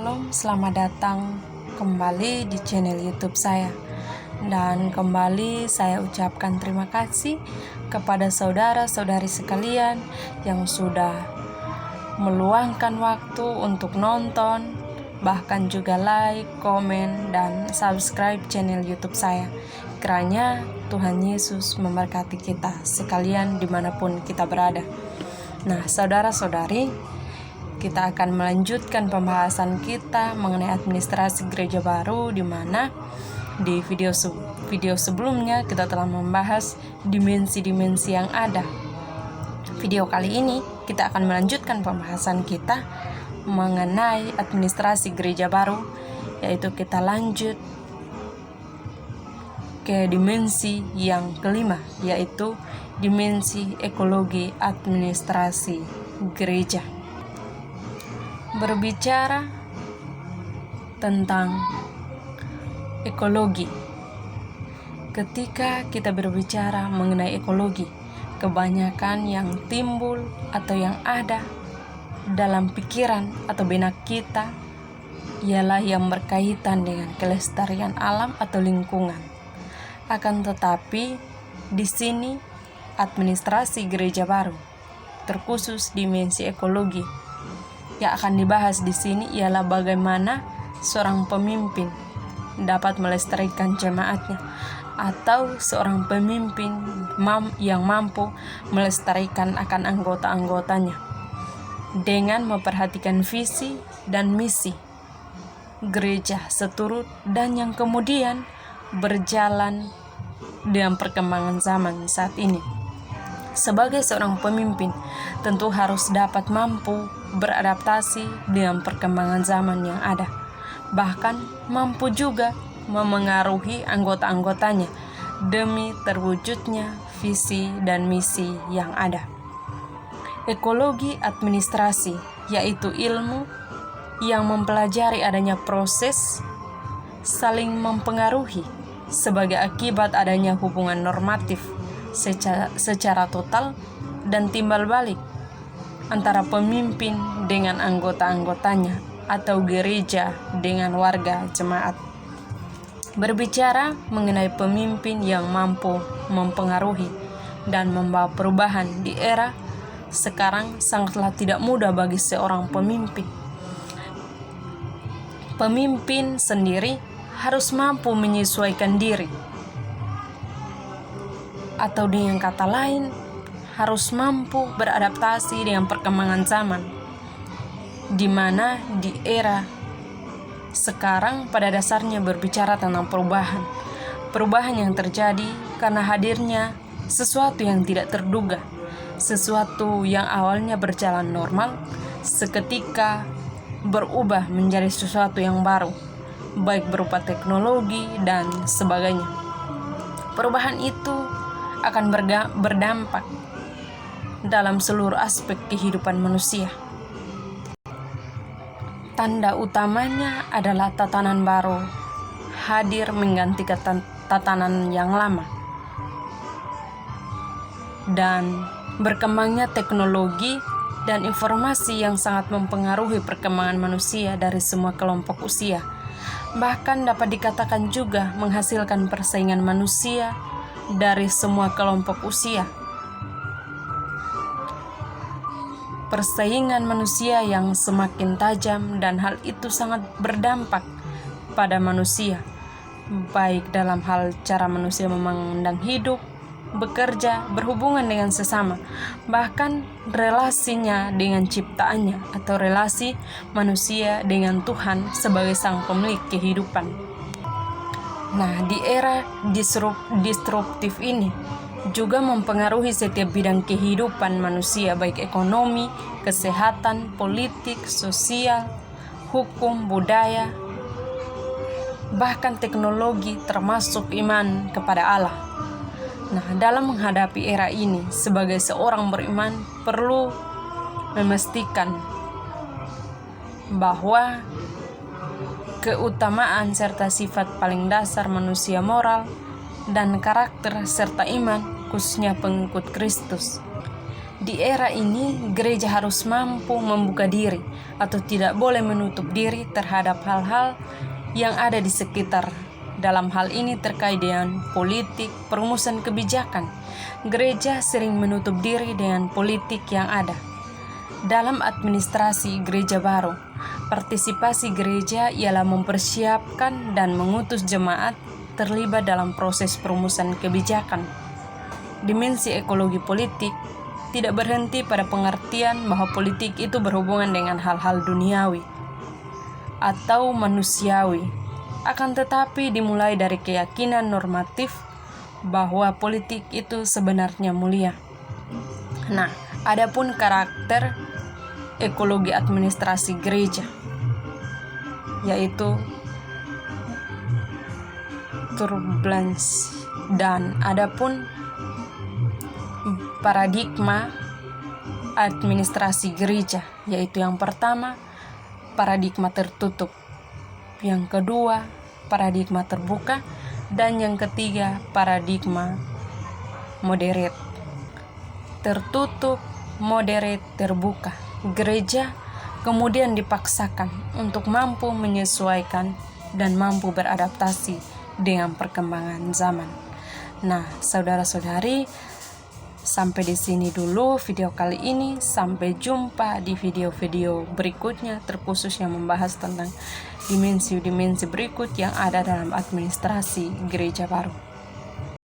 Shalom, selamat datang kembali di channel YouTube saya. Dan kembali saya ucapkan terima kasih kepada saudara-saudari sekalian yang sudah meluangkan waktu untuk nonton, bahkan juga like, komen, dan subscribe channel YouTube saya. Kiranya Tuhan Yesus memberkati kita sekalian dimanapun kita berada. Nah, saudara-saudari, kita akan melanjutkan pembahasan kita mengenai administrasi gereja baru, di mana di video sebelumnya kita telah membahas dimensi-dimensi yang ada. Video kali ini kita akan melanjutkan pembahasan kita mengenai administrasi gereja baru, yaitu kita lanjut ke dimensi yang kelima, yaitu dimensi ekologi administrasi gereja. Berbicara tentang ekologi, ketika kita berbicara mengenai ekologi, kebanyakan yang timbul atau yang ada dalam pikiran atau benak kita ialah yang berkaitan dengan kelestarian alam atau lingkungan. Akan tetapi di sini administrasi gereja baru, terkhusus dimensi ekologi, yang akan dibahas di sini ialah bagaimana seorang pemimpin dapat melestarikan jemaatnya, atau seorang pemimpin yang mampu melestarikan akan anggota-anggotanya dengan memperhatikan visi dan misi gereja seturut dan yang kemudian berjalan dengan perkembangan zaman saat ini. Sebagai seorang pemimpin, tentu harus dapat mampu beradaptasi dengan perkembangan zaman yang ada, bahkan mampu juga memengaruhi anggota-anggotanya demi terwujudnya visi dan misi yang ada. Ekologi administrasi yaitu ilmu yang mempelajari adanya proses saling mempengaruhi sebagai akibat adanya hubungan normatif secara total dan timbal balik antara pemimpin dengan anggota-anggotanya atau gereja dengan warga jemaat. Berbicara mengenai pemimpin yang mampu mempengaruhi dan membawa perubahan di era sekarang sangatlah tidak mudah bagi seorang pemimpin. Pemimpin sendiri harus mampu menyesuaikan diri, atau dengan kata lain, harus mampu beradaptasi dengan perkembangan zaman, di mana di era sekarang pada dasarnya berbicara tentang perubahan yang terjadi karena hadirnya sesuatu yang tidak terduga, sesuatu yang awalnya berjalan normal seketika berubah menjadi sesuatu yang baru, baik berupa teknologi dan sebagainya. Perubahan itu akan berdampak dalam seluruh aspek kehidupan manusia. Tanda utamanya adalah tatanan baru hadir menggantikan tatanan yang lama, dan berkembangnya teknologi dan informasi yang sangat mempengaruhi perkembangan manusia dari semua kelompok usia, bahkan dapat dikatakan juga menghasilkan persaingan manusia dari semua kelompok usia. Persaingan manusia yang semakin tajam, dan hal itu sangat berdampak pada manusia, baik dalam hal cara manusia memandang hidup, bekerja, berhubungan dengan sesama, bahkan relasinya dengan ciptaannya atau relasi manusia dengan Tuhan sebagai sang pemilik kehidupan. Nah, di era disruptif ini juga mempengaruhi setiap bidang kehidupan manusia, baik ekonomi, kesehatan, politik, sosial, hukum, budaya, bahkan teknologi, termasuk iman kepada Allah. Nah, dalam menghadapi era ini, sebagai seorang beriman perlu memastikan bahwa keutamaan serta sifat paling dasar manusia, moral dan karakter serta iman, khususnya pengikut Kristus, Di era ini, gereja harus mampu membuka diri atau tidak boleh menutup diri terhadap hal-hal yang ada di sekitar. Dalam hal ini terkait dengan politik, perumusan kebijakan, gereja sering menutup diri dengan politik yang ada. Dalam administrasi gereja baru, partisipasi gereja ialah mempersiapkan dan mengutus jemaat terlibat dalam proses perumusan kebijakan. Dimensi ekologi politik tidak berhenti pada pengertian bahwa politik itu berhubungan dengan hal-hal duniawi atau manusiawi, akan tetapi dimulai dari keyakinan normatif bahwa politik itu sebenarnya mulia. Nah, adapun karakter ekologi administrasi gereja, yaitu turbulence, dan adapun paradigma administrasi gereja, yaitu yang pertama paradigma tertutup, yang kedua paradigma terbuka, dan yang ketiga paradigma moderate. Tertutup, moderate, terbuka. Gereja kemudian dipaksakan untuk mampu menyesuaikan dan mampu beradaptasi dengan perkembangan zaman. Nah, saudara-saudari, sampai di sini dulu video kali ini. Sampai jumpa di video-video berikutnya, terkhusus yang membahas tentang dimensi-dimensi berikut yang ada dalam administrasi gereja baru.